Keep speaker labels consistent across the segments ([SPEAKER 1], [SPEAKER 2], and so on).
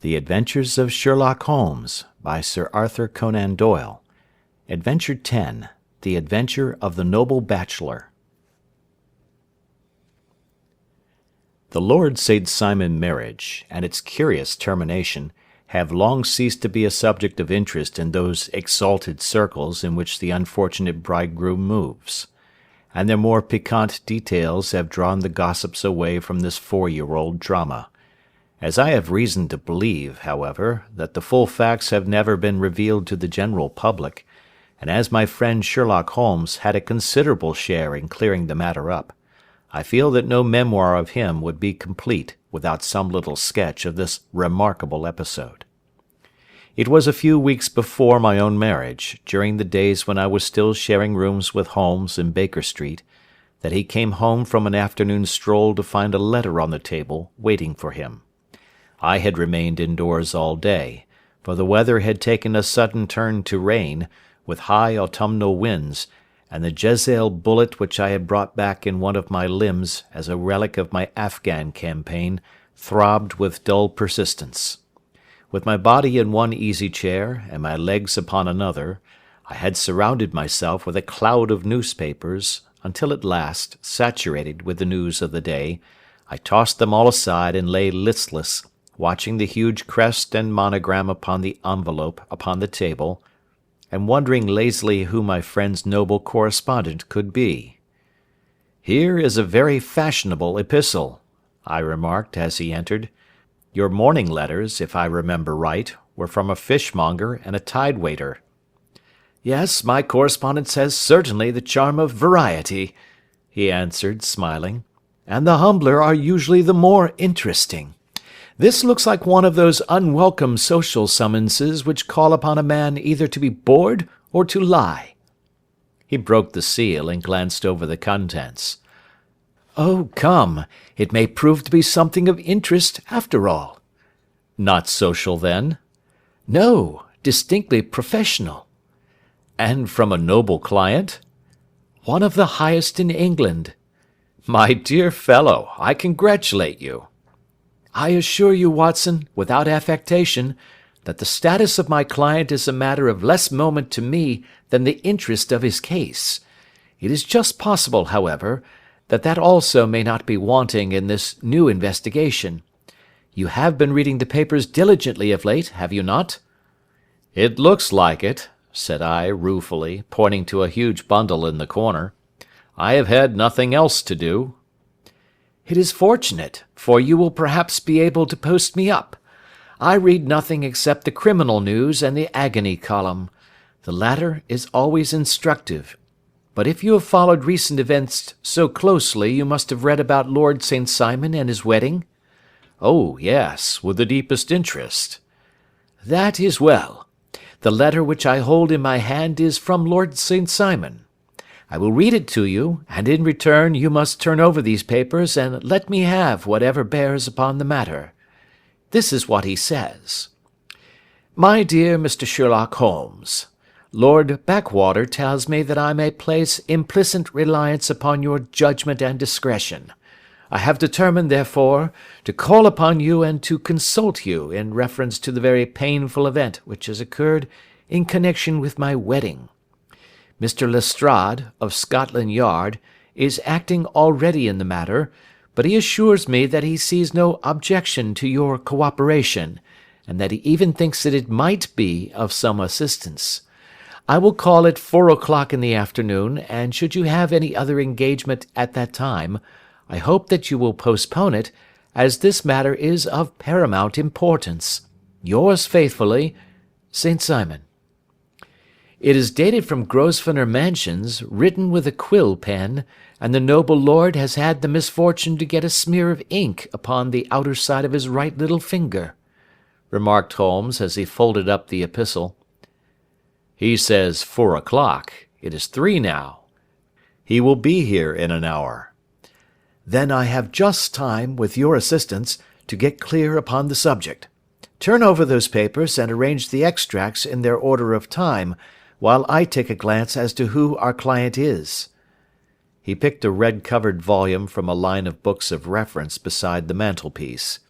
[SPEAKER 1] The Adventures of Sherlock Holmes, by Sir Arthur Conan Doyle. Adventure 10. The Adventure of the Noble Bachelor. The Lord St. Simon marriage, and its curious termination, have long ceased to be a subject of interest in those exalted circles in which the unfortunate bridegroom moves, and their more piquant details have drawn the gossips away from this 4-year-old drama. As I have reason to believe, however, that the full facts have never been revealed to the general public, and as my friend Sherlock Holmes had a considerable share in clearing the matter up, I feel that no memoir of him would be complete without some little sketch of this remarkable episode. It was a few weeks before my own marriage, during the days when I was still sharing rooms with Holmes in Baker Street, that he came home from an afternoon stroll to find a letter on the table waiting for him. I had remained indoors all day, for the weather had taken a sudden turn to rain, with high autumnal winds, and the Jezebel bullet which I had brought back in one of my limbs as a relic of my Afghan campaign throbbed with dull persistence. With my body in one easy chair and my legs upon another, I had surrounded myself with a cloud of newspapers, until at last, saturated with the news of the day, I tossed them all aside and lay listless, watching the huge crest and monogram upon the envelope upon the table, and wondering lazily who my friend's noble correspondent could be. "Here is a very fashionable epistle," I remarked as he entered. "Your morning letters, if I remember right, were from a fishmonger and a tide-waiter." "Yes, my correspondence has certainly the charm of variety," he answered, smiling, "and the humbler are usually the more interesting. This looks like one of those unwelcome social summonses which call upon a man either to be bored or to lie." He broke the seal and glanced over the contents. "Oh, come, it may prove to be something of interest after all." "Not social, then?" "No, distinctly professional." "And from a noble client?" "One of the highest in England." "My dear fellow, I congratulate you." "I assure you, Watson, without affectation, that the status of my client is a matter of less moment to me than the interest of his case. It is just possible, however, that also may not be wanting in this new investigation. You have been reading the papers diligently of late, have you not?" "It looks like it," said I, ruefully, pointing to a huge bundle in the corner. "I have had nothing else to do." "It is fortunate, for you will perhaps be able to post me up. I read nothing except the criminal news and the agony column. The latter is always instructive. But if you have followed recent events so closely, you must have read about Lord St. Simon and his wedding?" "Oh, yes, with the deepest interest." "That is well. The letter which I hold in my hand is from Lord St. Simon. I will read it to you, and in return you must turn over these papers and let me have whatever bears upon the matter. This is what he says: "My dear Mr. Sherlock Holmes, Lord Backwater tells me that I may place implicit reliance upon your judgment and discretion. I have determined, therefore, to call upon you and to consult you in reference to the very painful event which has occurred in connection with my wedding. Mr. Lestrade, of Scotland Yard, is acting already in the matter, but he assures me that he sees no objection to your cooperation, and that he even thinks that it might be of some assistance. I will call at 4 o'clock in the afternoon, and should you have any other engagement at that time, I hope that you will postpone it, as this matter is of paramount importance. Yours faithfully, St. Simon." It is dated from Grosvenor Mansions, written with a quill pen, and the noble lord has had the misfortune to get a smear of ink upon the outer side of his right little finger," remarked Holmes as he folded up the epistle. "He says 4 o'clock. It is 3 now. He will be here in an hour." "Then I have just time, with your assistance, to get clear upon the subject. Turn over those papers and arrange the extracts in their order of time, while I take a glance as to who our client is." He picked a red-covered volume from a line of books of reference beside the mantelpiece.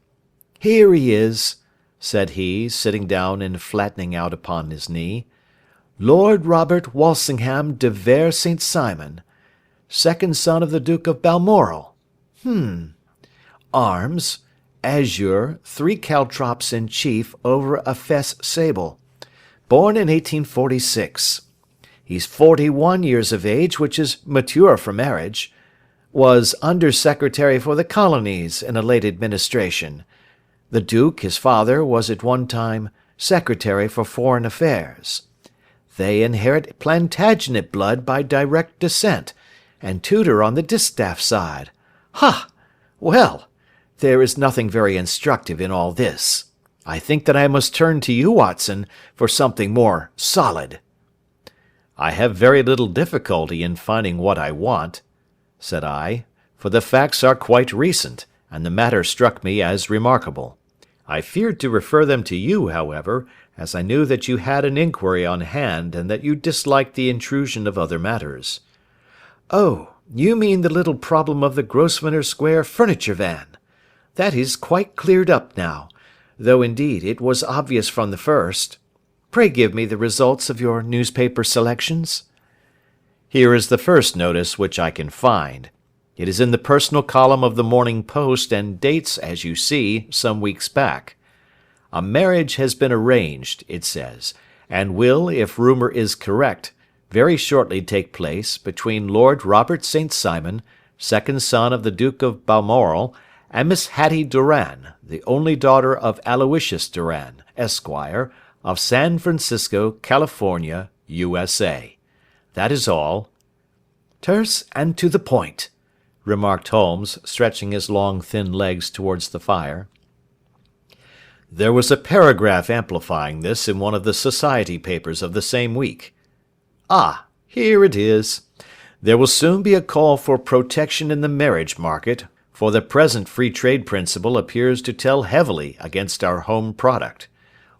[SPEAKER 1] "Here he is," said he, sitting down and flattening out upon his knee. "Lord Robert Walsingham de Vere St. Simon, second son of the Duke of Balmoral. Arms, azure, 3 caltrops in chief over a fess sable. Born in 1846. He's 41 years of age, which is mature for marriage. Was Under-Secretary for the Colonies in a late administration. The Duke, his father, was at one time Secretary for Foreign Affairs. They inherit Plantagenet blood by direct descent, and Tudor on the distaff side. Ha! Well, there is nothing very instructive in all this. I think that I must turn to you, Watson, for something more solid." "I have very little difficulty in finding what I want," said I, "for the facts are quite recent, and the matter struck me as remarkable. I feared to refer them to you, however, as I knew that you had an inquiry on hand, and that you disliked the intrusion of other matters." "Oh, you mean the little problem of the Grosvenor Square furniture van. That is quite cleared up now, though indeed it was obvious from the first. Pray give me the results of your newspaper selections." "Here is the first notice which I can find. It is in the personal column of the Morning Post, and dates, as you see, some weeks back. A marriage has been arranged, it says, and will, if rumour is correct, very shortly take place between Lord Robert St. Simon, second son of the Duke of Balmoral, and Miss Hattie Doran, the only daughter of Aloysius Doran, Esquire, of San Francisco, California, USA. That is all." "Terse and to the point," remarked Holmes, stretching his long thin legs towards the fire. "There was a paragraph amplifying this in one of the society papers of the same week. Ah, here it is. There will soon be a call for protection in the marriage market, for the present free trade principle appears to tell heavily against our home product.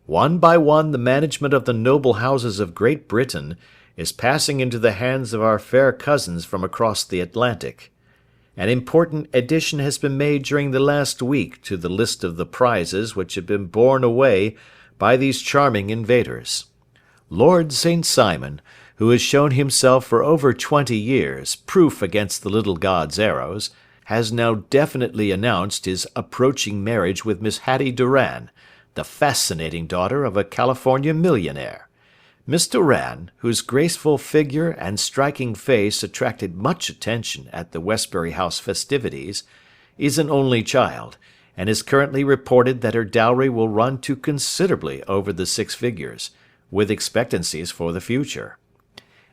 [SPEAKER 1] One by one the management of the noble houses of Great Britain is passing into the hands of our fair cousins from across the Atlantic. An important addition has been made during the last week to the list of the prizes which have been borne away by these charming invaders. Lord St. Simon, who has shown himself for over 20 years proof against the little god's arrows, has now definitely announced his approaching marriage with Miss Hattie Doran, the fascinating daughter of a California millionaire. Miss Doran, whose graceful figure and striking face attracted much attention at the Westbury House festivities, is an only child, and is currently reported that her dowry will run to considerably over the 6 figures, with expectancies for the future.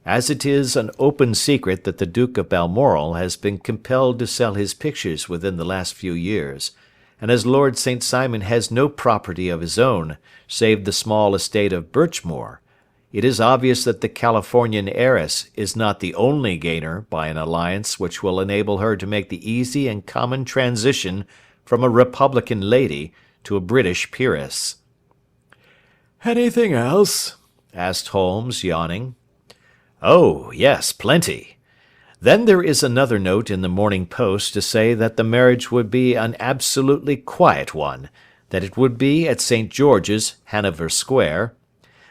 [SPEAKER 1] As it is an open secret that the Duke of Balmoral has been compelled to sell his pictures within the last few years, and as Lord St. Simon has no property of his own save the small estate of Birchmoor, it is obvious that the Californian heiress is not the only gainer by an alliance which will enable her to make the easy and common transition from a Republican lady to a British peeress. "Anything else?" asked Holmes, yawning. "Oh, yes, plenty. Then there is another note in the Morning Post to say that the marriage would be an absolutely quiet one, that it would be at St. George's, Hanover Square,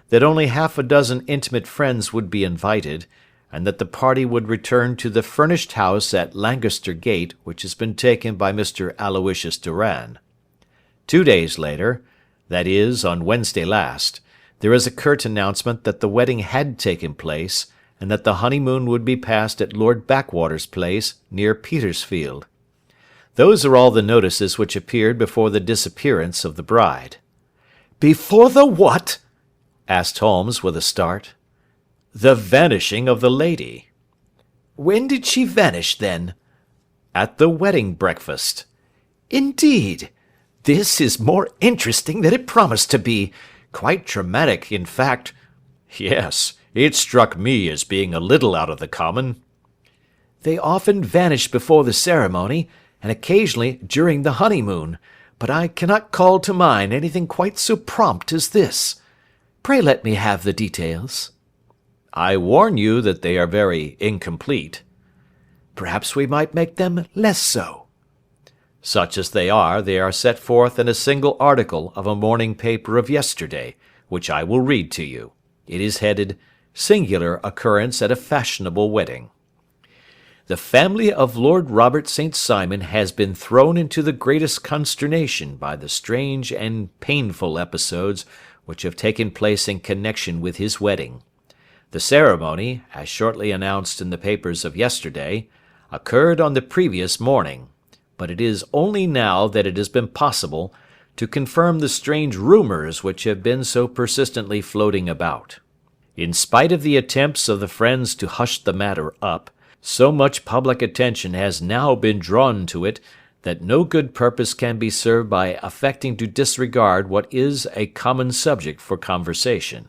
[SPEAKER 1] that only half a dozen intimate friends would be invited, and that the party would return to the furnished house at Lancaster Gate which has been taken by Mr. Aloysius Doran. 2 days later, that is, on Wednesday last, there is a curt announcement that the wedding had taken place, and that the honeymoon would be passed at Lord Backwater's place, near Petersfield. Those are all the notices which appeared before the disappearance of the bride." "Before the what?" asked Holmes with a start. "The vanishing of the lady." "When did she vanish, then?" "At the wedding breakfast." "Indeed! This is more interesting than it promised to be. Quite dramatic, in fact." "Yes, it struck me as being a little out of the common." "They often vanish before the ceremony, and occasionally during the honeymoon, but I cannot call to mind anything quite so prompt as this. Pray let me have the details." "I warn you that they are very incomplete." "Perhaps we might make them less so." Such as they are set forth in a single article of a morning paper of yesterday, which I will read to you. It is headed, "Singular Occurrence at a Fashionable Wedding." The family of Lord Robert St. Simon has been thrown into the greatest consternation by the strange and painful episodes which have taken place in connection with his wedding. The ceremony, as shortly announced in the papers of yesterday, occurred on the previous morning, but it is only now that it has been possible to confirm the strange rumours which have been so persistently floating about. In spite of the attempts of the friends to hush the matter up, so much public attention has now been drawn to it that no good purpose can be served by affecting to disregard what is a common subject for conversation.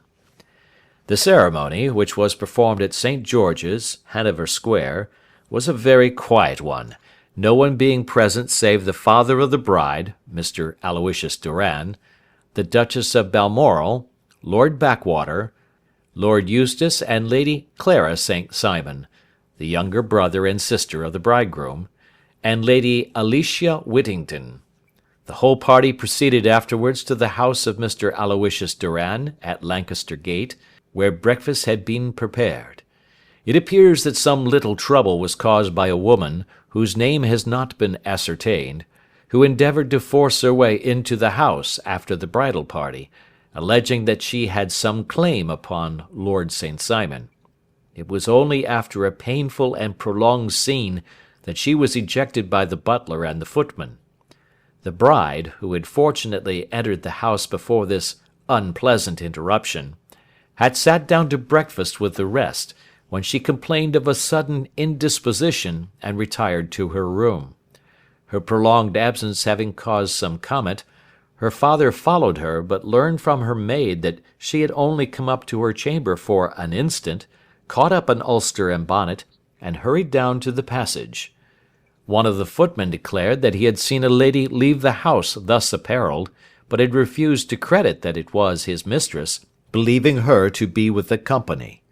[SPEAKER 1] The ceremony, which was performed at St. George's, Hanover Square, was a very quiet one, no one being present save the father of the bride, Mr. Aloysius Doran, the Duchess of Balmoral, Lord Backwater, Lord Eustace and Lady Clara St. Simon, the younger brother and sister of the bridegroom, and Lady Alicia Whittington. The whole party proceeded afterwards to the house of Mr. Aloysius Doran at Lancaster Gate, where breakfast had been prepared. It appears that some little trouble was caused by a woman, whose name has not been ascertained, who endeavoured to force her way into the house after the bridal party, alleging that she had some claim upon Lord St. Simon. It was only after a painful and prolonged scene that she was ejected by the butler and the footman. The bride, who had fortunately entered the house before this unpleasant interruption, had sat down to breakfast with the rest, when she complained of a sudden indisposition and retired to her room. Her prolonged absence having caused some comment, her father followed her, but learned from her maid that she had only come up to her chamber for an instant, caught up an ulster and bonnet, and hurried down to the passage. One of the footmen declared that he had seen a lady leave the house thus apparelled, but had refused to credit that it was his mistress, believing her to be with the company.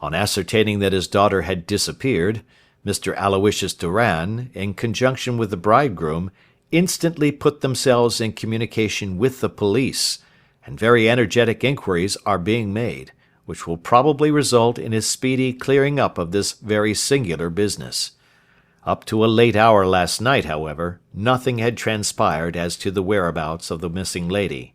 [SPEAKER 1] On ascertaining that his daughter had disappeared, Mr. Aloysius Doran, in conjunction with the bridegroom, instantly put themselves in communication with the police, and very energetic inquiries are being made, which will probably result in a speedy clearing up of this very singular business. Up to a late hour last night, however, nothing had transpired as to the whereabouts of the missing lady.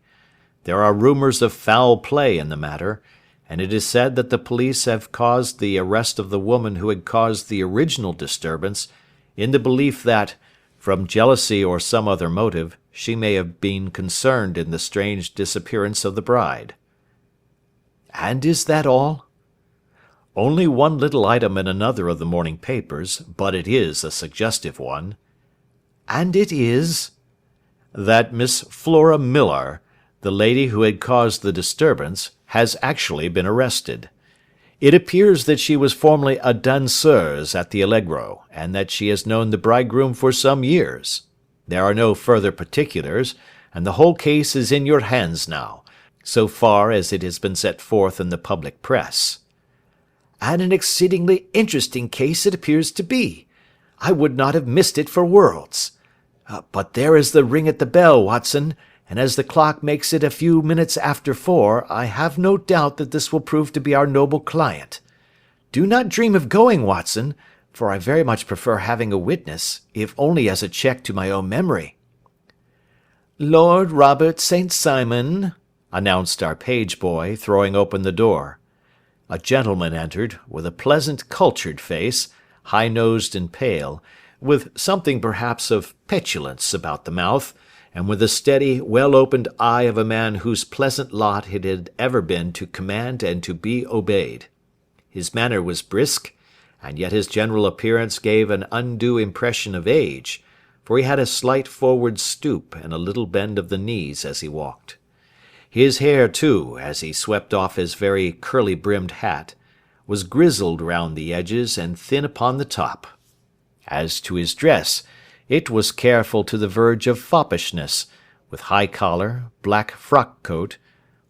[SPEAKER 1] There are rumours of foul play in the matter, and it is said that the police have caused the arrest of the woman who had caused the original disturbance, in the belief that, from jealousy or some other motive, she may have been concerned in the strange disappearance of the bride. And is that all? Only one little item in another of the morning papers, but it is a suggestive one. And it is? That Miss Flora Millar, the lady who had caused the disturbance, has actually been arrested. It appears that she was formerly a danseuse at the Allegro, and that she has known the bridegroom for some years. There are no further particulars, and the whole case is in your hands now, so far as it has been set forth in the public press. And an exceedingly interesting case it appears to be. I would not have missed it for worlds. But there is the ring at the bell, Watson, and as the clock makes it a few minutes after 4, I have no doubt that this will prove to be our noble client. Do not dream of going, Watson, for I very much prefer having a witness, if only as a check to my own memory. Lord Robert St. Simon, announced our page boy, throwing open the door. A gentleman entered, with a pleasant cultured face, high-nosed and pale, with something perhaps of petulance about the mouth, and with the steady, well-opened eye of a man whose pleasant lot it had ever been to command and to be obeyed. His manner was brisk, and yet his general appearance gave an undue impression of age, for he had a slight forward stoop and a little bend of the knees as he walked. His hair, too, as he swept off his very curly-brimmed hat, was grizzled round the edges and thin upon the top. As to his dress, it was careful to the verge of foppishness, with high collar, black frock-coat,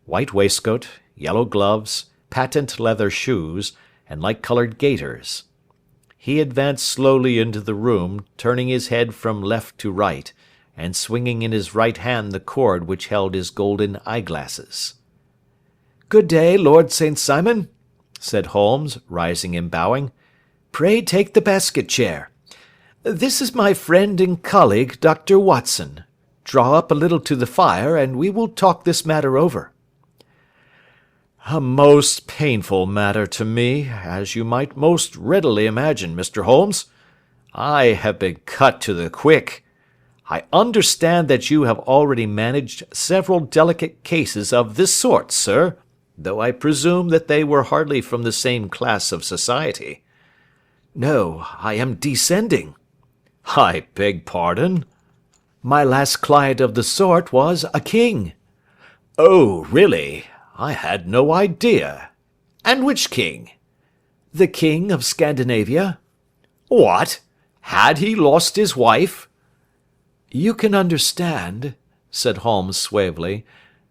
[SPEAKER 1] white waistcoat, yellow gloves, patent leather shoes, and light-coloured gaiters. He advanced slowly into the room, turning his head from left to right, and swinging in his right hand the cord which held his golden eyeglasses. "Good day, Lord St. Simon," said Holmes, rising and bowing. "Pray take the basket chair. This is my friend and colleague, Dr. Watson. Draw up a little to the fire, and we will talk this matter over." "A most painful matter to me, as you might most readily imagine, Mr. Holmes. I have been cut to the quick. I understand that you have already managed several delicate cases of this sort, sir, though I presume that they were hardly from the same class of society." "No, I am descending." "I beg pardon?" "My last client of the sort was a king." "Oh, really? I had no idea. And which king?" "The king of Scandinavia." "What? Had he lost his wife?" "You can understand," said Holmes suavely,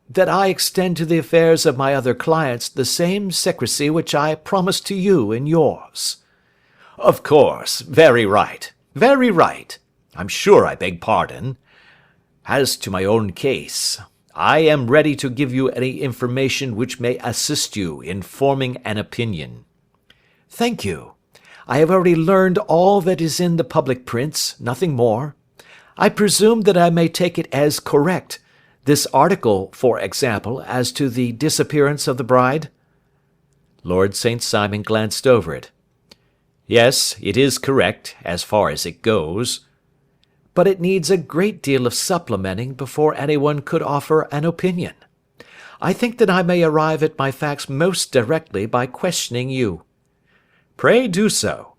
[SPEAKER 1] "that I extend to the affairs of my other clients the same secrecy which I promised to you in yours." "Of course. Very right. Very right. I'm sure I beg pardon. As to my own case, I am ready to give you any information which may assist you in forming an opinion." "Thank you. I have already learned all that is in the public prints, nothing more. I presume that I may take it as correct, this article, for example, as to the disappearance of the bride?" Lord St. Simon glanced over it. "Yes, it is correct, as far as it goes." "But it needs a great deal of supplementing before anyone could offer an opinion. I think that I may arrive at my facts most directly by questioning you." "Pray do so."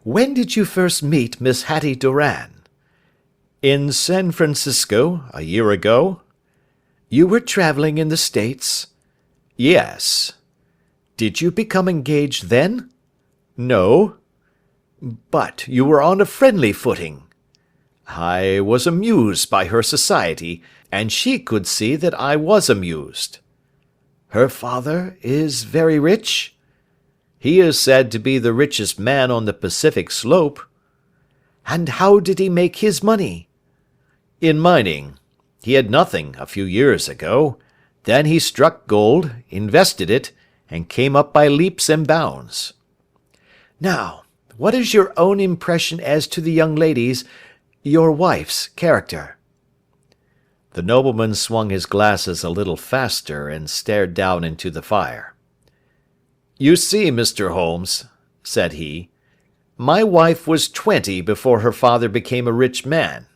[SPEAKER 1] "When did you first meet Miss Hattie Doran?" "In San Francisco, a year ago." "You were travelling in the States?" "Yes." "Did you become engaged then?" "No." "But you were on a friendly footing?" "I was amused by her society, and she could see that I was amused." "Her father is very rich?" "He is said to be the richest man on the Pacific slope." "And how did he make his money?" "In mining. He had nothing a few years ago. Then he struck gold, invested it, and came up by leaps and bounds." "Now, what is your own impression as to the young lady's, your wife's, character?" The nobleman swung his glasses a little faster and stared down into the fire. "You see, Mr. Holmes," said he, "my wife was 20 before her father became a rich man.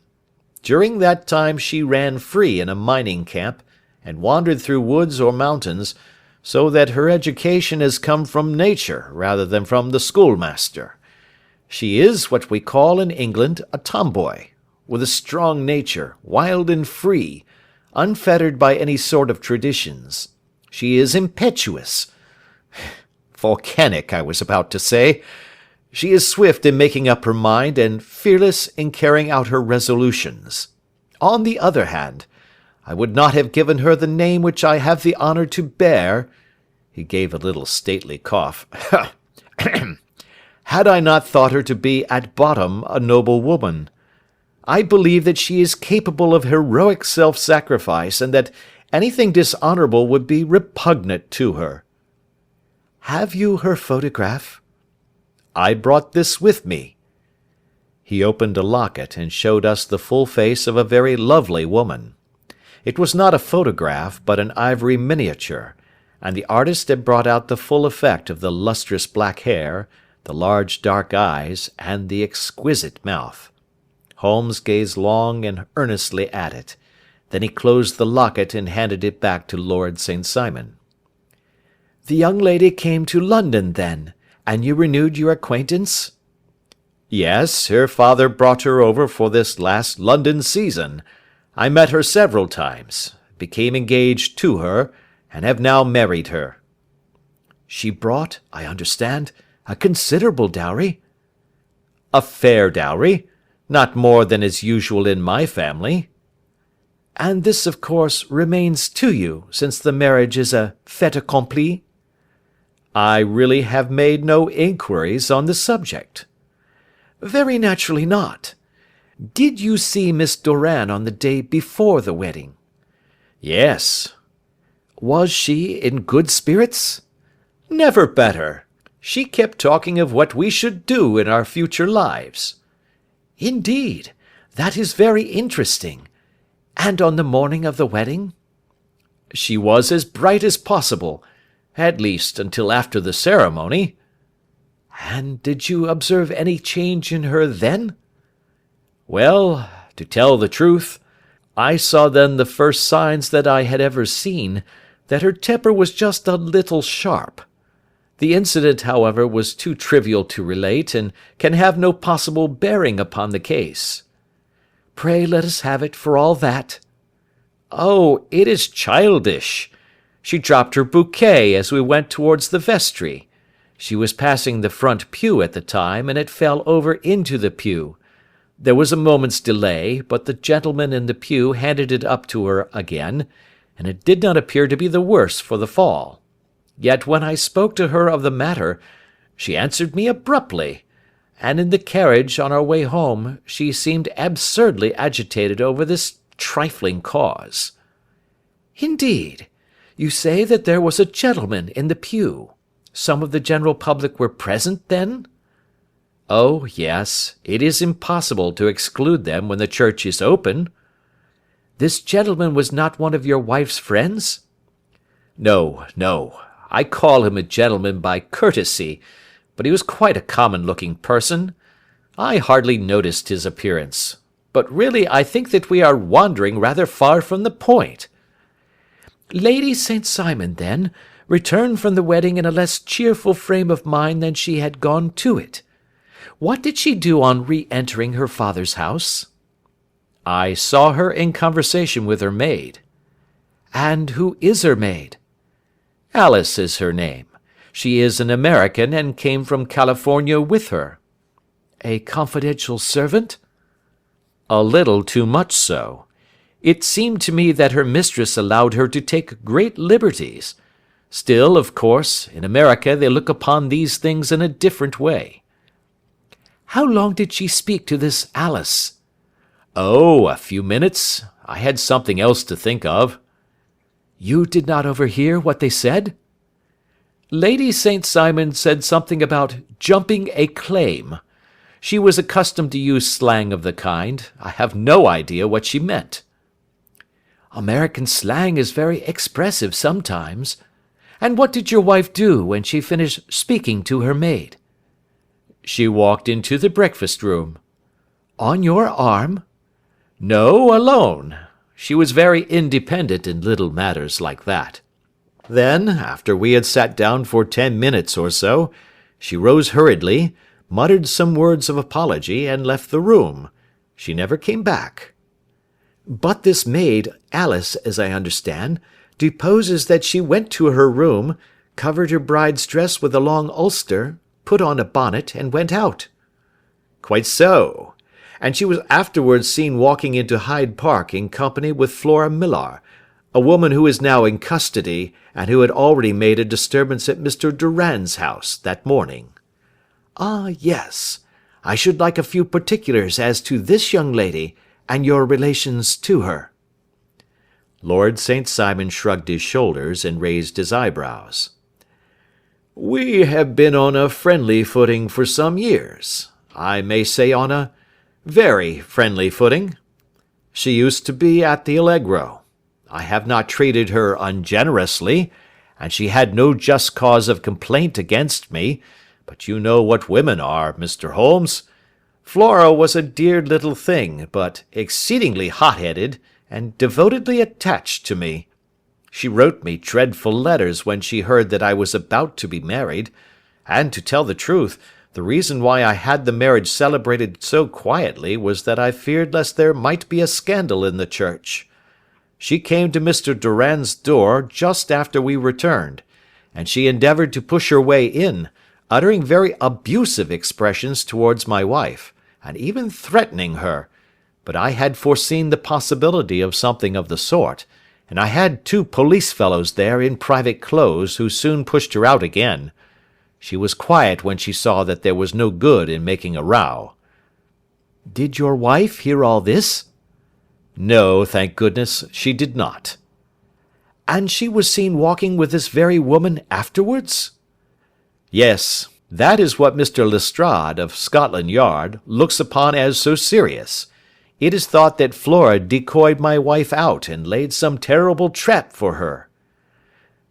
[SPEAKER 1] During that time she ran free in a mining camp, and wandered through woods or mountains, so that her education has come from nature rather than from the schoolmaster. She is what we call in England a tomboy, with a strong nature, wild and free, unfettered by any sort of traditions. She is impetuous. Volcanic, I was about to say. She is swift in making up her mind, and fearless in carrying out her resolutions. On the other hand, I would not have given her the name which I have the honour to bear," he gave a little stately cough, "had I not thought her to be at bottom a noble woman. I believe that she is capable of heroic self-sacrifice, and that anything dishonourable would be repugnant to her." "Have you her photograph?" "I brought this with me." He opened a locket and showed us the full face of a very lovely woman. It was not a photograph, but an ivory miniature, and the artist had brought out the full effect of the lustrous black hair, the large dark eyes, and the exquisite mouth. Holmes gazed long and earnestly at it. Then he closed the locket and handed it back to Lord St. Simon. "The young lady came to London, then, and you renewed your acquaintance?" "Yes, her father brought her over for this last London season. I met her several times, became engaged to her, and have now married her." "She brought, I understand, a considerable dowry?" "A fair dowry. Not more than is usual in my family." "And this, of course, remains to you, since the marriage is a fait accompli?" I really have made no inquiries on the subject."
[SPEAKER 2] "Very naturally not. Did you see Miss Doran on the day before the wedding?"
[SPEAKER 1] "Yes."
[SPEAKER 2] "Was she in good spirits?"
[SPEAKER 1] "Never better. She kept talking of what we should do in our future lives."
[SPEAKER 2] "Indeed, that is very interesting. And on the morning of the wedding?"
[SPEAKER 1] "She was as bright as possible, at least until after the ceremony."
[SPEAKER 2] "And did you observe any change in her then?"
[SPEAKER 1] "Well, to tell the truth, I saw then the first signs that I had ever seen, that her temper was just a little sharp. The incident, however, was too trivial to relate, and can have no possible bearing upon the case."
[SPEAKER 2] "Pray let us have it for all that."
[SPEAKER 1] "Oh, it is childish. She dropped her bouquet as we went towards the vestry. She was passing the front pew at the time, and it fell over into the pew. There was a moment's delay, but the gentleman in the pew handed it up to her again, and it did not appear to be the worse for the fall. Yet when I spoke to her of the matter, she answered me abruptly, and in the carriage on our way home she seemed absurdly agitated over this trifling cause."
[SPEAKER 2] "Indeed! You say that there was a gentleman in the pew. Some of the general public were present, then?"
[SPEAKER 1] "Oh, yes, it is impossible to exclude them when the church is open."
[SPEAKER 2] "This gentleman was not one of your wife's friends?"
[SPEAKER 1] "No, no. I call him a gentleman by courtesy, but he was quite a common-looking person. I hardly noticed his appearance. But really I think that we are wandering rather far from the point."
[SPEAKER 2] "Lady St. Simon, then, returned from the wedding in a less cheerful frame of mind than she had gone to it. What did she do on re-entering her father's house?"
[SPEAKER 1] "I saw her in conversation with her maid."
[SPEAKER 2] "And who is her maid?"
[SPEAKER 1] "Alice is her name. She is an American and came from California with her."
[SPEAKER 2] "A confidential servant?"
[SPEAKER 1] "A little too much so. It seemed to me that her mistress allowed her to take great liberties. Still, of course, in America they look upon these things in a different way."
[SPEAKER 2] "How long did she speak to this Alice?"
[SPEAKER 1] "Oh, a few minutes. I had something else to think of."
[SPEAKER 2] "You did not overhear what they said?"
[SPEAKER 1] "Lady St. Simon said something about jumping a claim. She was accustomed to use slang of the kind. I have no idea what she meant."
[SPEAKER 2] "American slang is very expressive sometimes. And what did your wife do when she finished speaking to her maid?"
[SPEAKER 1] "She walked into the breakfast room."
[SPEAKER 2] "On your arm?"
[SPEAKER 1] "No, alone. She was very independent in little matters like that. Then, after we had sat down for 10 minutes or so, she rose hurriedly, muttered some words of apology, and left the room. She never came back."
[SPEAKER 2] "But this maid, Alice, as I understand, deposes that she went to her room, covered her bride's dress with a long ulster, put on a bonnet, and went out."
[SPEAKER 1] "Quite so. And she was afterwards seen walking into Hyde Park in company with Flora Millar, a woman who is now in custody, and who had already made a disturbance at Mr. Durand's house that morning."
[SPEAKER 2] "Ah, yes. I should like a few particulars as to this young lady, and your relations to her."
[SPEAKER 1] Lord St. Simon shrugged his shoulders and raised his eyebrows. "We have been on a friendly footing for some years. I may say on a very friendly footing. She used to be at the Allegro. I have not treated her ungenerously, and she had no just cause of complaint against me, but you know what women are, Mr. Holmes. Flora was a dear little thing, but exceedingly hot-headed, and devotedly attached to me. She wrote me dreadful letters when she heard that I was about to be married, and, to tell the truth, the reason why I had the marriage celebrated so quietly was that I feared lest there might be a scandal in the church. She came to Mr. Durand's door just after we returned, and she endeavoured to push her way in, uttering very abusive expressions towards my wife, and even threatening her, but I had foreseen the possibility of something of the sort, and I had 2 police fellows there in private clothes who soon pushed her out again. She was quiet when she saw that there was no good in making a row."
[SPEAKER 2] "Did your wife hear all this?"
[SPEAKER 1] "No, thank goodness, she did not."
[SPEAKER 2] "And she was seen walking with this very woman afterwards?"
[SPEAKER 1] "Yes, that is what Mr. Lestrade, of Scotland Yard, looks upon as so serious. It is thought that Flora decoyed my wife out and laid some terrible trap for her."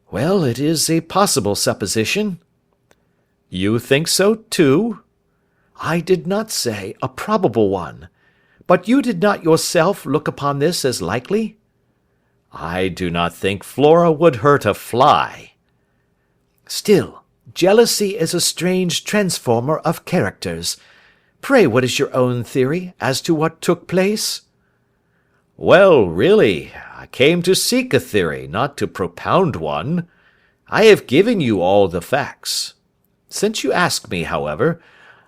[SPEAKER 2] "Well, it is a possible supposition."
[SPEAKER 1] "You think so, too?"
[SPEAKER 2] "I did not say a probable one. But you did not yourself look upon this as likely?"
[SPEAKER 1] "I do not think Flora would hurt a fly."
[SPEAKER 2] "Still, jealousy is a strange transformer of characters. Pray, what is your own theory as to what took place?"
[SPEAKER 1] "Well, really, I came to seek a theory, not to propound one. I have given you all the facts. Since you ask me, however,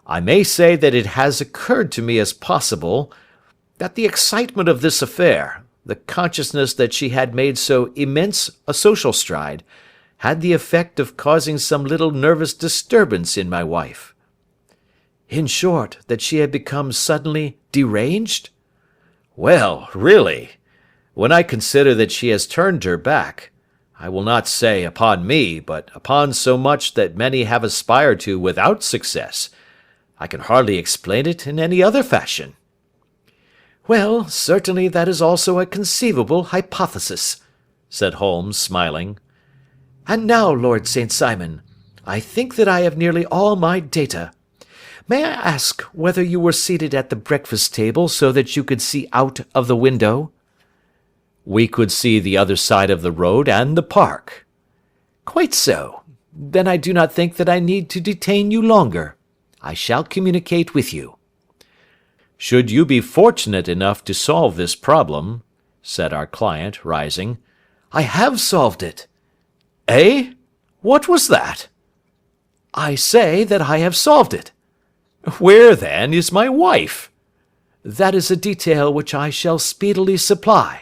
[SPEAKER 1] I may say that it has occurred to me as possible that the excitement of this affair, the consciousness that she had made so immense a social stride, had the effect of causing some little nervous disturbance in my wife."
[SPEAKER 2] "In short, that she had become suddenly deranged?"
[SPEAKER 1] "Well, really, when I consider that she has turned her back, I will not say upon me, but upon so much that many have aspired to without success, I can hardly explain it in any other fashion."
[SPEAKER 2] "Well, certainly that is also a conceivable hypothesis," said Holmes, smiling. "And now, Lord St. Simon, I think that I have nearly all my data. May I ask whether you were seated at the breakfast table so that you could see out of the window?"
[SPEAKER 1] "We could see the other side of the road and the park."
[SPEAKER 2] "Quite so. Then I do not think that I need to detain you longer. I shall communicate with you."
[SPEAKER 1] "Should you be fortunate enough to solve this problem," said our client, rising.
[SPEAKER 2] "I have solved it."
[SPEAKER 1] "Eh? What was that?"
[SPEAKER 2] "I say that I have solved it."
[SPEAKER 1] "Where, then, is my wife?"
[SPEAKER 2] "That is a detail which I shall speedily supply."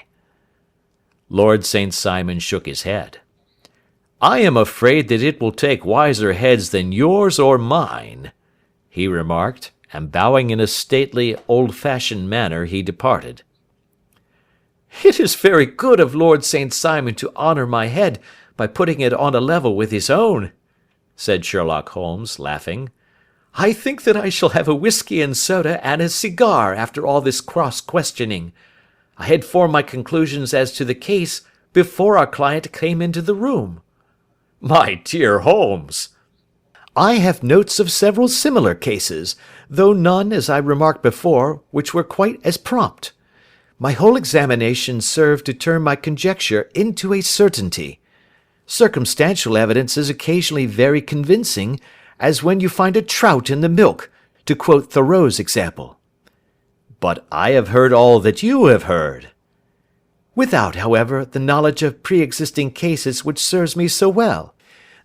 [SPEAKER 1] Lord St. Simon shook his head. "I am afraid that it will take wiser heads than yours or mine," he remarked, and bowing in a stately, old-fashioned manner, he departed.
[SPEAKER 2] "It is very good of Lord St. Simon to honour my head by putting it on a level with his own," said Sherlock Holmes, laughing. "I think that I shall have a whisky and soda and a cigar after all this cross-questioning. I had formed my conclusions as to the case before our client came into the room."
[SPEAKER 1] "My dear Holmes!"
[SPEAKER 2] "I have notes of several similar cases, though none, as I remarked before, which were quite as prompt. My whole examination served to turn my conjecture into a certainty. Circumstantial evidence is occasionally very convincing, as when you find a trout in the milk, to quote Thoreau's example."
[SPEAKER 1] "But I have heard all that you have heard."
[SPEAKER 2] "Without, however, the knowledge of pre-existing cases which serves me so well.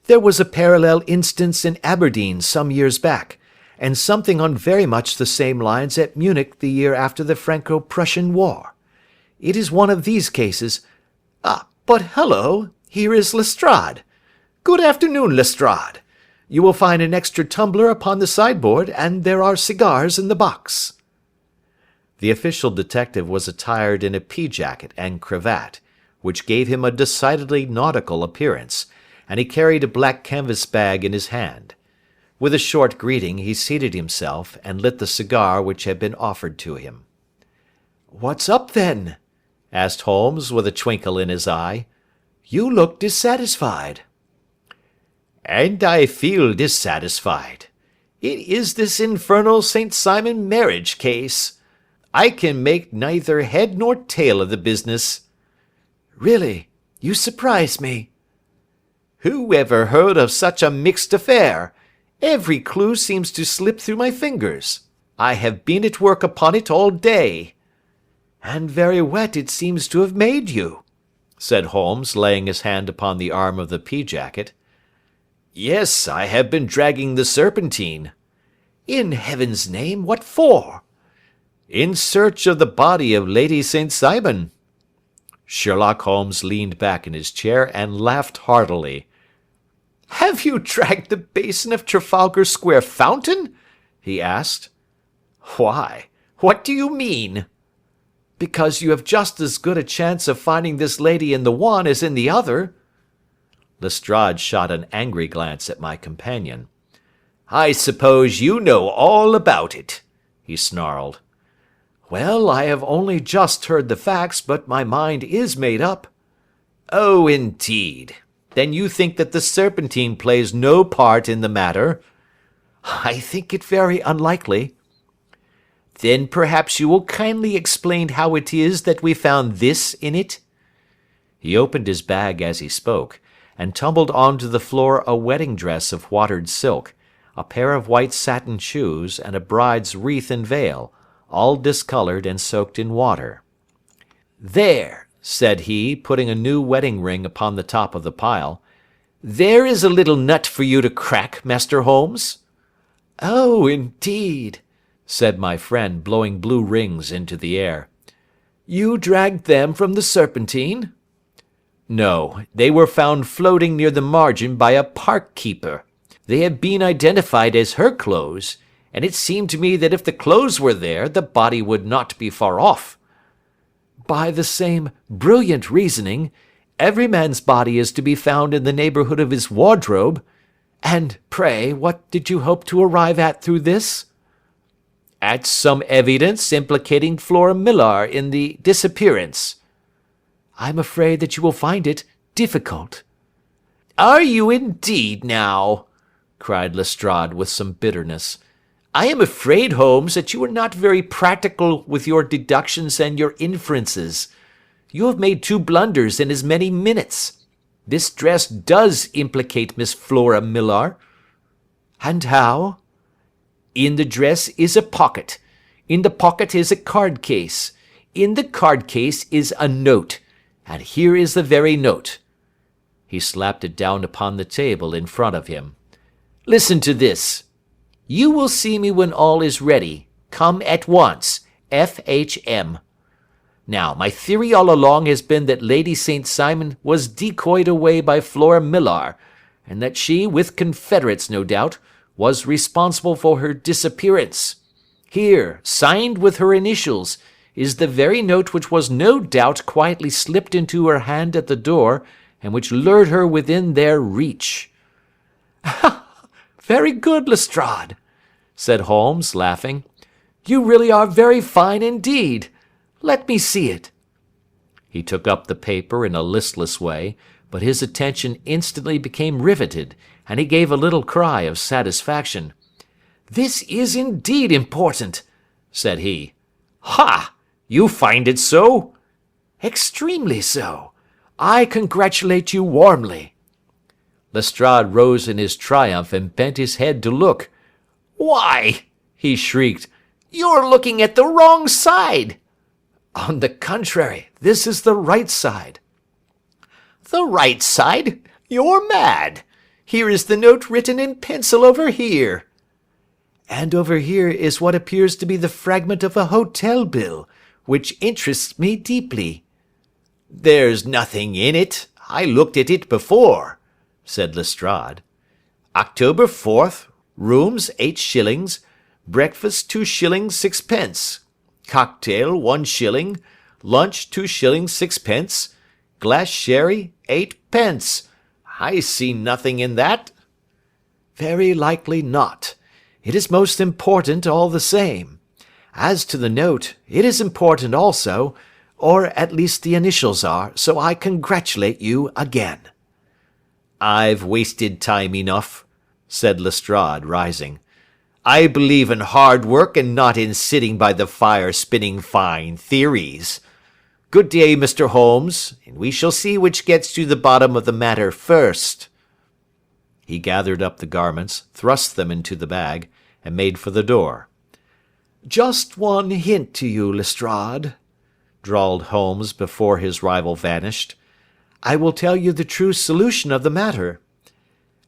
[SPEAKER 2] There was a parallel instance in Aberdeen some years back, and something on very much the same lines at Munich the year after the Franco-Prussian War. It is one of these cases. But hello, here is Lestrade. Good afternoon, Lestrade. You will find an extra tumbler upon the sideboard, and there are cigars in the box."
[SPEAKER 1] The official detective was attired in a pea-jacket and cravat, which gave him a decidedly nautical appearance, and he carried a black canvas bag in his hand. With a short greeting he seated himself and lit the cigar which had been offered to him.
[SPEAKER 2] "What's up, then?" asked Holmes, with a twinkle in his eye. "You look dissatisfied."
[SPEAKER 1] "And I feel dissatisfied. It is this infernal St. Simon marriage case. I can make neither head nor tail of the business."
[SPEAKER 2] "Really, you surprise me."
[SPEAKER 1] "Who ever heard of such a mixed affair? Every clue seems to slip through my fingers. I have been at work upon it all day."
[SPEAKER 2] "And very wet it seems to have made you,"
[SPEAKER 1] said Holmes, laying his hand upon the arm of the pea-jacket. "Yes, I have been dragging the Serpentine."
[SPEAKER 2] "In heaven's name, what for?"
[SPEAKER 1] "In search of the body of Lady St. Simon." Sherlock Holmes leaned back in his chair and laughed heartily.
[SPEAKER 2] "Have you dragged the basin of Trafalgar Square fountain?" he asked. "Why? What do you mean?" "Because you have just as good a chance of finding this lady in the one as in the other." Lestrade shot an angry glance at my companion. "I suppose you know all about it," he snarled. "Well, I have only just heard the facts, but my mind is made up." "Oh, indeed. Then you think that the Serpentine plays no part in the matter?" "I think it very unlikely." "Then perhaps you will kindly explain how it is that we found this in it?" He opened his bag as he spoke, and tumbled onto the floor a wedding dress of watered silk, a pair of white satin shoes, and a bride's wreath and veil, all discoloured and soaked in water. "There," said he, putting a new wedding ring upon the top of the pile, "there is a little nut for you to crack, Master Holmes." "Oh, indeed," said my friend, blowing blue rings into the air. "You dragged them from the Serpentine?" "No, they were found floating near the margin by a park keeper. They had been identified as her clothes, and it seemed to me that if the clothes were there, the body would not be far off." "By the same brilliant reasoning, every man's body is to be found in the neighbourhood of his wardrobe. And, pray, what did you hope to arrive at through this?" "At some evidence implicating Flora Millar in the disappearance." "I'm afraid that you will find it difficult." "Are you indeed now?" cried Lestrade with some bitterness. "I am afraid, Holmes, that you are not very practical with your deductions and your inferences. You have made 2 blunders in as many minutes. This dress does implicate Miss Flora Millar." "And how?" "In the dress is a pocket. In the pocket is a card case. In the card case is a note. And here is the very note." He slapped it down upon the table in front of him. "Listen to this. 'You will see me when all is ready. Come at once. F.H.M.' Now, my theory all along has been that Lady St. Simon was decoyed away by Flora Millar, and that she, with confederates no doubt, was responsible for her disappearance. Here, signed with her initials, is the very note which was no doubt quietly slipped into her hand at the door, and which lured her within their reach." "Very good, Lestrade," said Holmes, laughing. "You really are very fine indeed. Let me see it." He took up the paper in a listless way, but his attention instantly became riveted, and he gave a little cry of satisfaction. "This is indeed important," said he. "Ha! You find it so?" "Extremely so. I congratulate you warmly." Lestrade rose in his triumph and bent his head to look. "Why," he shrieked, "you're looking at the wrong side." "On the contrary, this is the right side." "The right side? You're mad. Here is the note written in pencil over here." "And over here is what appears to be the fragment of a hotel bill, which interests me deeply." "There's nothing in it. I looked at it before," said Lestrade. "October 4th, rooms 8 shillings, breakfast 2 shillings 6 pence, cocktail 1 shilling, lunch 2 shillings 6 pence, glass sherry 8 pence. I see nothing in that." "Very likely not. It is most important all the same. As to the note, it is important also, or at least the initials are, so I congratulate you again." "I've wasted time enough," said Lestrade, rising. "I believe in hard work and not in sitting by the fire spinning fine theories. Good day, Mr. Holmes, and we shall see which gets to the bottom of the matter first." He gathered up the garments, thrust them into the bag, and made for the door. "Just one hint to you, Lestrade," drawled Holmes before his rival vanished. "I will tell you the true solution of the matter.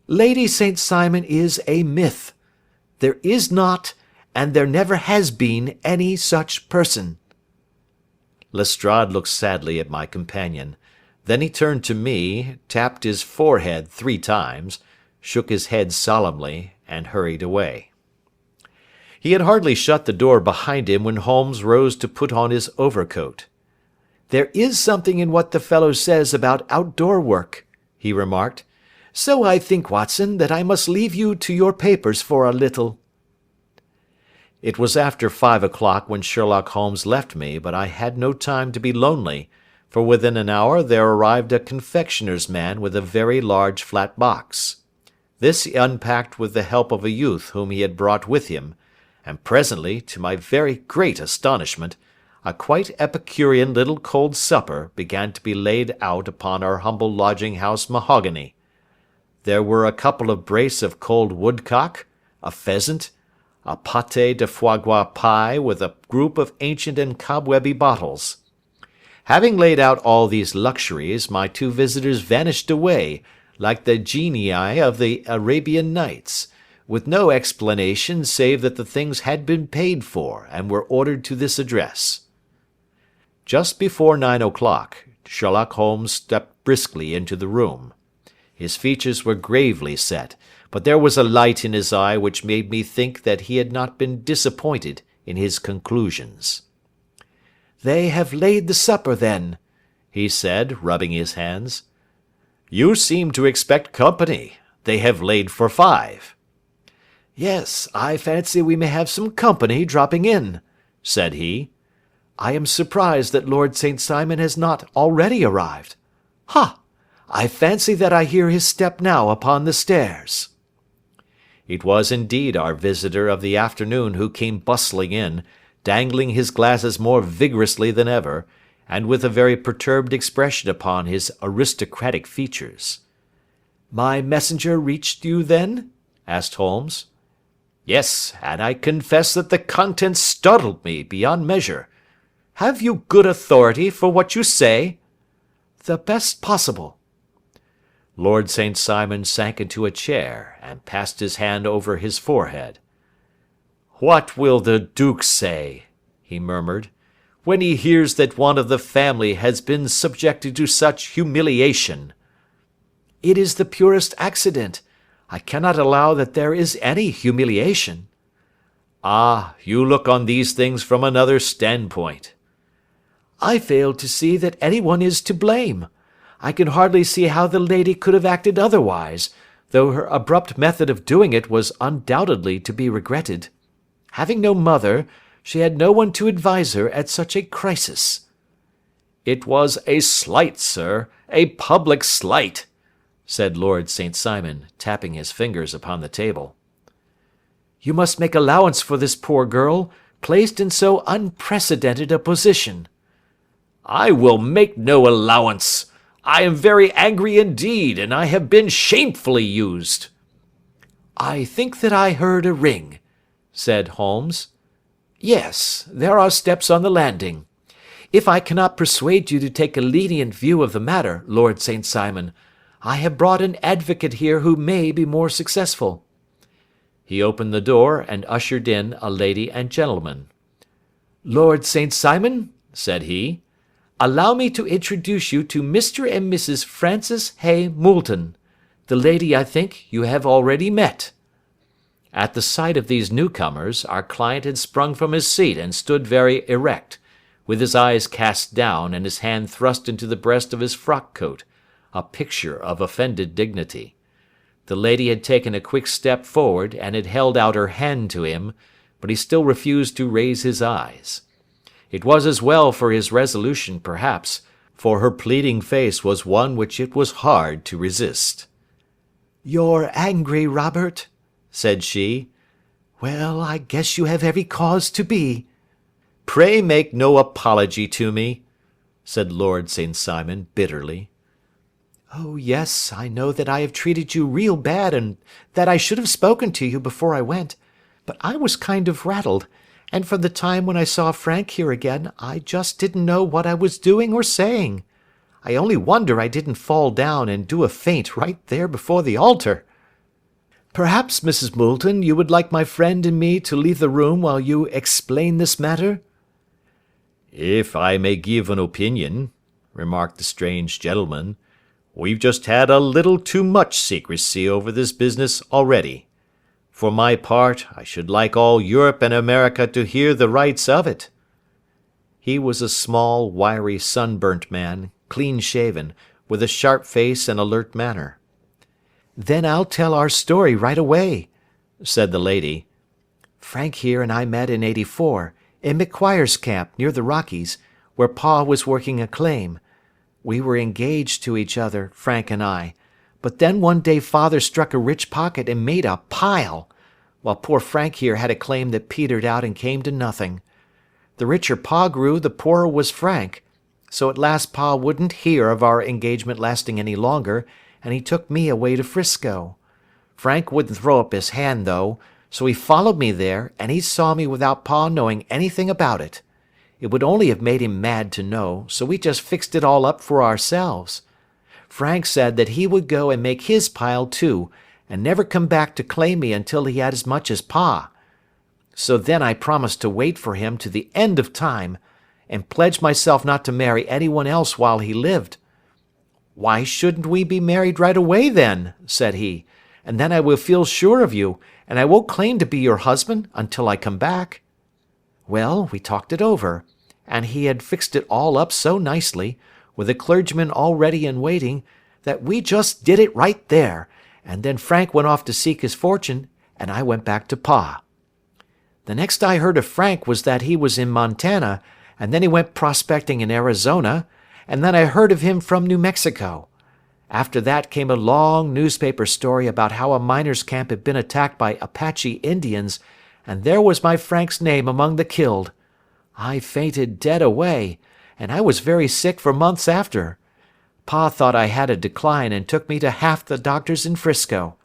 [SPEAKER 2] Lady St. Simon is a myth. There is not, and there never has been, any such person." Lestrade looked sadly at my companion. Then he turned to me, tapped his forehead 3 times,
[SPEAKER 1] shook his head solemnly, and hurried away. He had hardly shut the door behind him when Holmes rose to put on his overcoat. "There is something in what the fellow says about outdoor work," he remarked. "So I think, Watson, that I must leave you to your papers for a little." It was after 5 o'clock when Sherlock Holmes left me, but I had no time to be lonely, for within an hour there arrived a confectioner's man with a very large flat box. This he unpacked with the help of a youth whom he had brought with him, and presently, to my very great astonishment, a quite epicurean little cold supper began to be laid out upon our humble lodging-house mahogany. There were a couple of brace of cold woodcock, a pheasant, a pâté de foie gras pie with a group of ancient and cobwebby bottles. Having laid out all these luxuries, my two visitors vanished away, like the genii of the Arabian Nights, with no explanation save that the things had been paid for, and were ordered to this address. Just before 9 o'clock, Sherlock Holmes stepped briskly into the room. His features were gravely set, but there was a light in his eye which made me think that he had not been disappointed in his conclusions. "They have laid the supper, then," he said, rubbing his hands. "You seem to expect company. They have laid for 5. "Yes, I fancy we may have some company dropping in," said he. "I am surprised that Lord St. Simon has not already arrived. Ha! I fancy that I hear his step now upon the stairs." It was indeed our visitor of the afternoon who came bustling in, dangling his glasses more vigorously than ever, and with a very perturbed expression upon his aristocratic features. "My messenger reached you, then?" asked Holmes. "Yes, and I confess that the contents startled me beyond measure. Have you good authority for what you say?" "The best possible." Lord St. Simon sank into a chair, and passed his hand over his forehead. "What will the Duke say," he murmured, "when he hears that one of the family has been subjected to such humiliation?" "It is the purest accident. I cannot allow that there is any humiliation." "Ah, you look on these things from another standpoint." "I fail to see that any one is to blame. I can hardly see how the lady could have acted otherwise, though her abrupt method of doing it was undoubtedly to be regretted. Having no mother, she had no one to advise her at such a crisis." "It was a slight, sir, a public slight," said Lord St. Simon, tapping his fingers upon the table. "You must make allowance for this poor girl, placed in so unprecedented a position." "I will make no allowance. I am very angry indeed, and I have been shamefully used." "I think that I heard a ring," said Holmes. "Yes, there are steps on the landing. If I cannot persuade you to take a lenient view of the matter, Lord St. Simon, I have brought an advocate here who may be more successful." He opened the door and ushered in a lady and gentleman. "Lord St. Simon," said he, "allow me to introduce you to Mr. and Mrs. Francis Hay Moulton. The lady, I think, you have already met." At the sight of these newcomers, our client had sprung from his seat and stood very erect, with his eyes cast down and his hand thrust into the breast of his frock-coat, a picture of offended dignity. The lady had taken a quick step forward and had held out her hand to him, but he still refused to raise his eyes. It was as well for his resolution, perhaps, for her pleading face was one which it was hard to resist. "You're angry, Robert," said she. "Well, I guess you have every cause to be." "Pray make no apology to me," said Lord St. Simon bitterly. "Oh, yes, I know that I have treated you real bad and that I should have spoken to you before I went, but I was kind of rattled, and from the time when I saw Frank here again, I just didn't know what I was doing or saying. I only wonder I didn't fall down and do a faint right there before the altar. Perhaps, Mrs. Moulton, you would like my friend and me to leave the room while you explain this matter?" "If I may give an opinion," remarked the strange gentleman, We've just had a little too much secrecy over this business already. For my part, I should like all Europe and America to hear the rights of it." He was a small, wiry, sunburnt man, clean-shaven, with a sharp face and alert manner. "Then I'll tell our story right away," said the lady. "Frank here and I met in '84, in McQuire's camp near the Rockies, where Pa was working a claim. We were engaged to each other, Frank and I, but then one day Father struck a rich pocket and made a pile, while poor Frank here had a claim that petered out and came to nothing. The richer Pa grew, the poorer was Frank, so at last Pa wouldn't hear of our engagement lasting any longer, and he took me away to Frisco. Frank wouldn't throw up his hand, though, so he followed me there, and he saw me without Pa knowing anything about it. It would only have made him mad to know, so we just fixed it all up for ourselves. Frank said that he would go and make his pile too, and never come back to claim me until he had as much as Pa. So then I promised to wait for him to the end of time, and pledged myself not to marry anyone else while he lived. 'Why shouldn't we be married right away then?' said he, 'and then I will feel sure of you, and I won't claim to be your husband until I come back.' Well, we talked it over, and he had fixed it all up so nicely, with a clergyman all ready and waiting, that we just did it right there, and then Frank went off to seek his fortune, and I went back to Pa. The next I heard of Frank was that he was in Montana, and then he went prospecting in Arizona, and then I heard of him from New Mexico. After that came a long newspaper story about how a miners' camp had been attacked by Apache Indians, and there was my Frank's name among the killed. I fainted dead away, and I was very sick for months after. Pa thought I had a decline and took me to half the doctors in Frisco.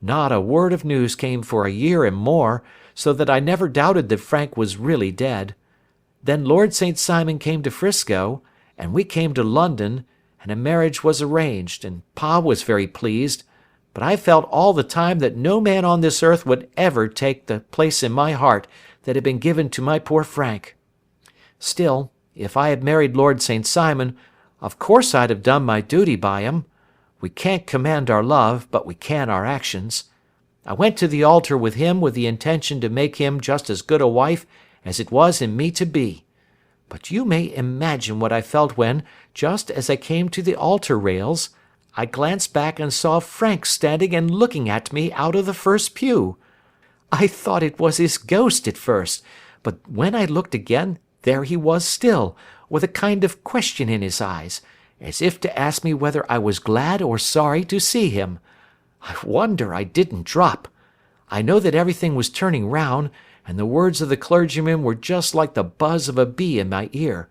[SPEAKER 1] Not a word of news came for a year and more, so that I never doubted that Frank was really dead. Then Lord St. Simon came to Frisco, and we came to London, and a marriage was arranged, and Pa was very pleased, but I felt all the time that no man on this earth would ever take the place in my heart that had been given to my poor Frank. Still, if I had married Lord St. Simon, of course I'd have done my duty by him. We can't command our love, but we can our actions. I went to the altar with him with the intention to make him just as good a wife as it was in me to be. But you may imagine what I felt when, just as I came to the altar rails, I glanced back and saw Frank standing and looking at me out of the first pew. I thought it was his ghost at first, but when I looked again, there he was still, with a kind of question in his eyes, as if to ask me whether I was glad or sorry to see him. I wonder I didn't drop. I know that everything was turning round, and the words of the clergyman were just like the buzz of a bee in my ear.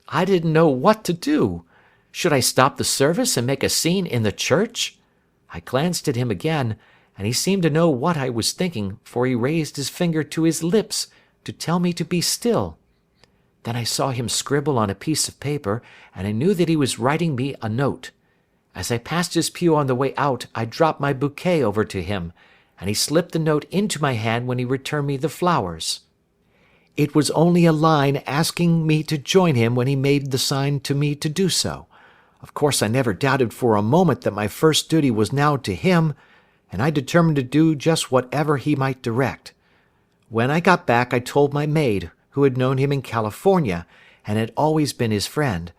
[SPEAKER 1] I didn't know what to do. Should I stop the service and make a scene in the church? I glanced at him again, and he seemed to know what I was thinking, for he raised his finger to his lips to tell me to be still. Then I saw him scribble on a piece of paper, and I knew that he was writing me a note. As I passed his pew on the way out, I dropped my bouquet over to him, and he slipped the note into my hand when he returned me the flowers. It was only a line asking me to join him when he made the sign to me to do so. Of course I never doubted for a moment that my first duty was now to him, and I determined to do just whatever he might direct. When I got back I told my maid, who had known him in California, and had always been his friend.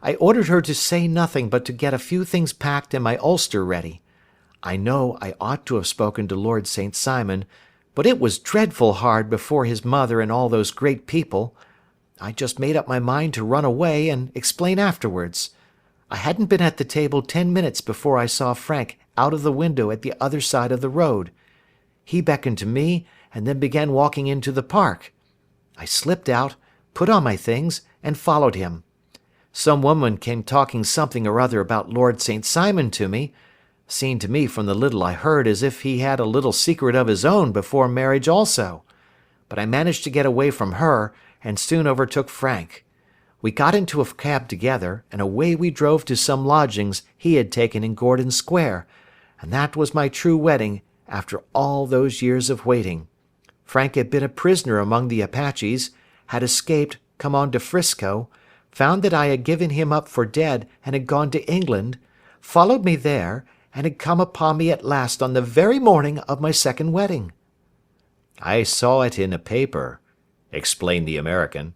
[SPEAKER 1] I ordered her to say nothing but to get a few things packed and my ulster ready. I know I ought to have spoken to Lord St. Simon, but it was dreadful hard before his mother and all those great people. I just made up my mind to run away and explain afterwards. I hadn't been at the table 10 minutes before I saw Frank out of the window at the other side of the road. He beckoned to me and then began walking into the park. I slipped out, put on my things, and followed him. Some woman came talking something or other about Lord St. Simon to me. Seemed to me from the little I heard as if he had a little secret of his own before marriage also. But I managed to get away from her, and soon overtook Frank. We got into a cab together, and away we drove to some lodgings he had taken in Gordon Square, and that was my true wedding after all those years of waiting. Frank had been a prisoner among the Apaches, had escaped, come on to Frisco, found that I had given him up for dead and had gone to England,
[SPEAKER 2] followed me there, and had come upon me at last on the very morning of my second wedding."
[SPEAKER 1] "I saw it in a paper," explained the American.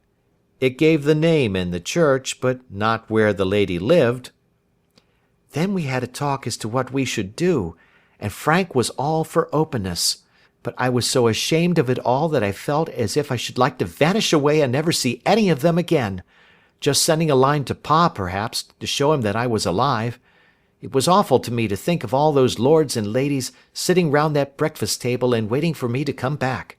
[SPEAKER 1] "It gave the name and the church, but not where the lady lived."
[SPEAKER 2] Then we had a talk as to what we should do, and Frank was all for openness. But I was so ashamed of it all that I felt as if I should like to vanish away and never see any of them again, just sending a line to Pa, perhaps, to show him that I was alive. It was awful to me to think of all those lords and ladies sitting round that breakfast table and waiting for me to come back.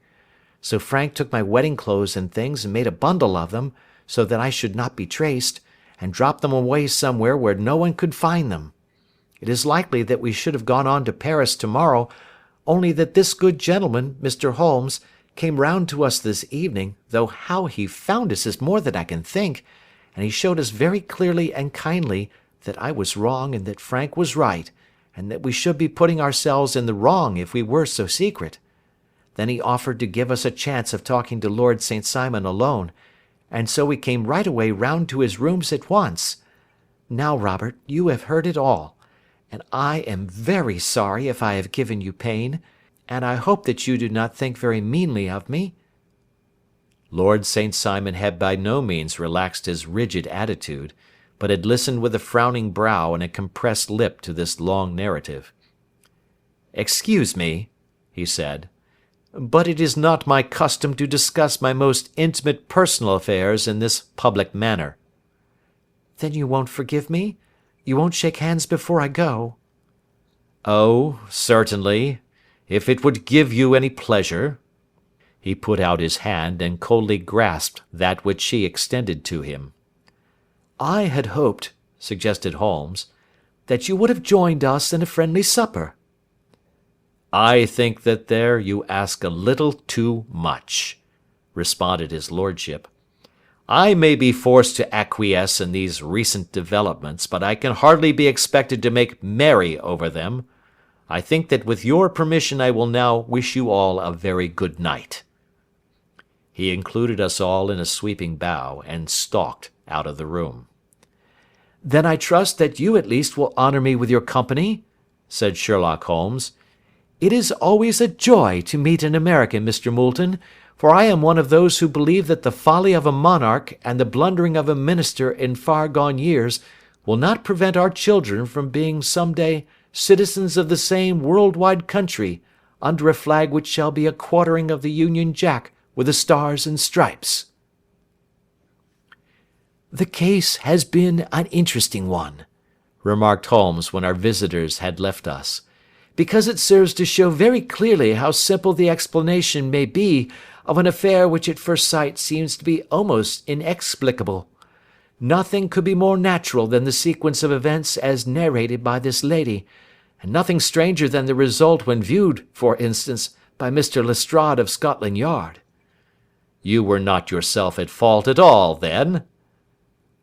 [SPEAKER 2] So Frank took my wedding clothes and things and made a bundle of them, so that I should not be traced, and dropped them away somewhere where no one could find them. It is likely that we should have gone on to Paris tomorrow, only that this good gentleman, Mr. Holmes, came round to us this evening, though how he found us is more than I can think, and he showed us very clearly and kindly that I was wrong and that Frank was right, and that we should be putting ourselves in the wrong if we were so secret. Then he offered to give us a chance of talking to Lord St. Simon alone, and so we came right away round to his rooms at once. Now, Robert, you have heard it all, and I am very sorry if I have given you pain, and I hope that you do not think very meanly of me."
[SPEAKER 1] Lord St. Simon had by no means relaxed his rigid attitude, but had listened with a frowning brow and a compressed lip to this long narrative. "Excuse me," he said, "but it is not my custom to discuss my most intimate personal affairs in this public manner."
[SPEAKER 2] "Then you won't forgive me? You won't shake hands before I go?"
[SPEAKER 1] "Oh, certainly, if it would give you any pleasure." He put out his hand and coldly grasped that which she extended to him.
[SPEAKER 2] "I had hoped," suggested Holmes, "that you would have joined us in a friendly supper."
[SPEAKER 1] "I think that there you ask a little too much," responded his lordship. "I may be forced to acquiesce in these recent developments, but I can hardly be expected to make merry over them. I think that with your permission I will now wish you all a very good night." He included us all in a sweeping bow, and stalked out of the room.
[SPEAKER 2] "Then I trust that you at least will honour me with your company," said Sherlock Holmes. "It is always a joy to meet an American, Mr. Moulton, for I am one of those who believe that the folly of a monarch and the blundering of a minister in far gone years will not prevent our children from being some day citizens of the same world-wide country, under a flag which shall be a quartering of the Union Jack with the stars and stripes." "The case has been an interesting one," remarked Holmes when our visitors had left us, "because it serves to show very clearly how simple the explanation may be of an affair which at first sight seems to be almost inexplicable. Nothing could be more natural than the sequence of events as narrated by this lady, and nothing stranger than the result when viewed, for instance, by Mr. Lestrade of Scotland Yard."
[SPEAKER 1] "You were not yourself at fault at all, then?"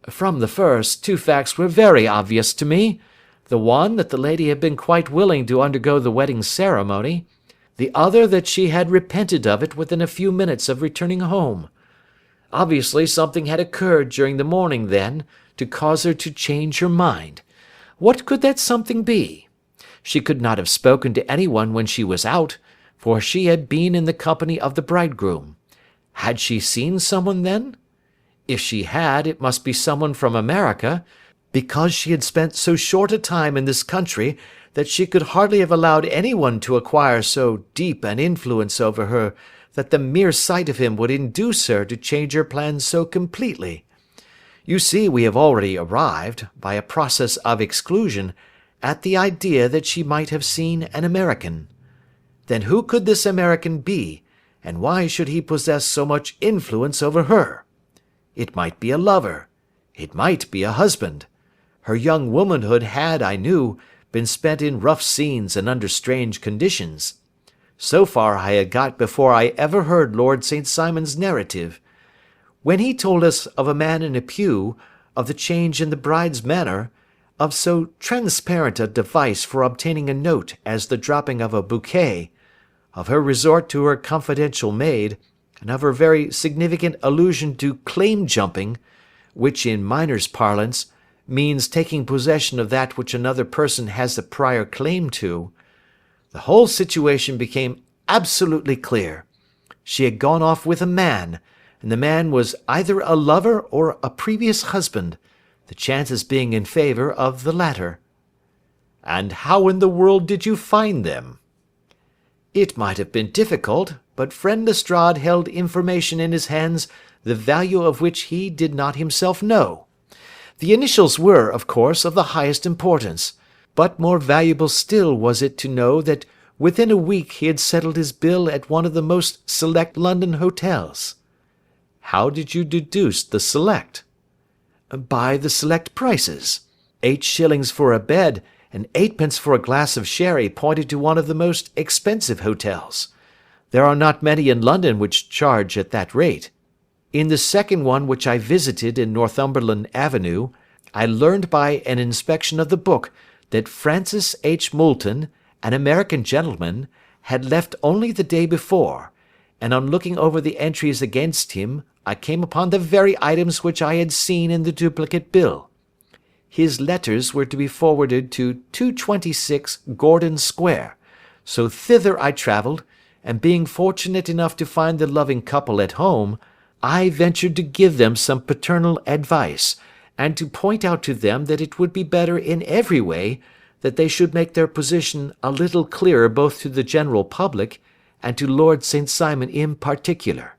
[SPEAKER 2] "From the first, two facts were very obvious to me. The one, that the lady had been quite willing to undergo the wedding ceremony. The other, that she had repented of it within a few minutes of returning home. Obviously something had occurred during the morning, then, to cause her to change her mind. What could that something be? She could not have spoken to anyone when she was out, for she had been in the company of the bridegroom. Had she seen someone then? If she had, it must be someone from America, because she had spent so short a time in this country that she could hardly have allowed anyone to acquire so deep an influence over her that the mere sight of him would induce her to change her plans so completely. You see, we have already arrived, by a process of exclusion, at the idea that she might have seen an American. Then who could this American be, and why should he possess so much influence over her? It might be a lover. It might be a husband. Her young womanhood had, I knew, been spent in rough scenes and under strange conditions. So far I had got before I ever heard Lord St. Simon's narrative. When he told us of a man in a pew, of the change in the bride's manner, of so transparent a device for obtaining a note as the dropping of a bouquet, of her resort to her confidential maid, and of her very significant allusion to claim-jumping, which in miners' parlance means taking possession of that which another person has a prior claim to. The whole situation became absolutely clear. She had gone off with a man, and the man was either a lover or a previous husband, the chances being in favour of the latter.
[SPEAKER 1] And how in the world did you find them?
[SPEAKER 2] It might have been difficult, but friend Lestrade held information in his hands the value of which he did not himself know. The initials were, of course, of the highest importance, but more valuable still was it to know that within a week he had settled his bill at one of the most select London hotels.
[SPEAKER 1] How did you deduce the select?
[SPEAKER 2] By the select prices. 8 shillings for a bed and 8 pence for a glass of sherry pointed to one of the most expensive hotels. There are not many in London which charge at that rate. In the second one which I visited in Northumberland Avenue, I learned by an inspection of the book that Francis H. Moulton, an American gentleman, had left only the day before, and on looking over the entries against him, I came upon the very items which I had seen in the duplicate bill. His letters were to be forwarded to 226 Gordon Square, so thither I travelled, and being fortunate enough to find the loving couple at home, I ventured to give them some paternal advice, and to point out to them that it would be better in every way that they should make their position a little clearer both to the general public and to Lord St. Simon in particular.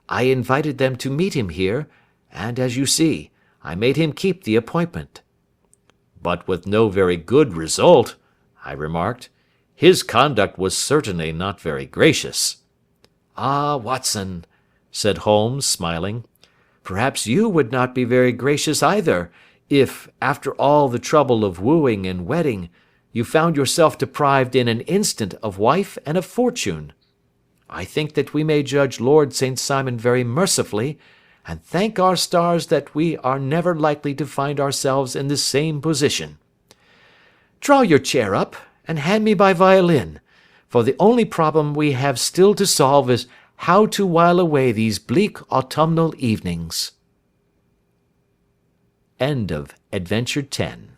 [SPEAKER 2] I invited them to meet him here, and, as you see, I made him keep the appointment.
[SPEAKER 1] But with no very good result, I remarked. His conduct was certainly not very gracious.
[SPEAKER 2] Ah, Watson, said Holmes, smiling, perhaps you would not be very gracious either, if, after all the trouble of wooing and wedding, you found yourself deprived in an instant of wife and of fortune. I think that we may judge Lord St. Simon very mercifully, and thank our stars that we are never likely to find ourselves in the same position. Draw your chair up, and hand me my violin, for the only problem we have still to solve is how to while away these bleak autumnal evenings.
[SPEAKER 1] End of Adventure 10.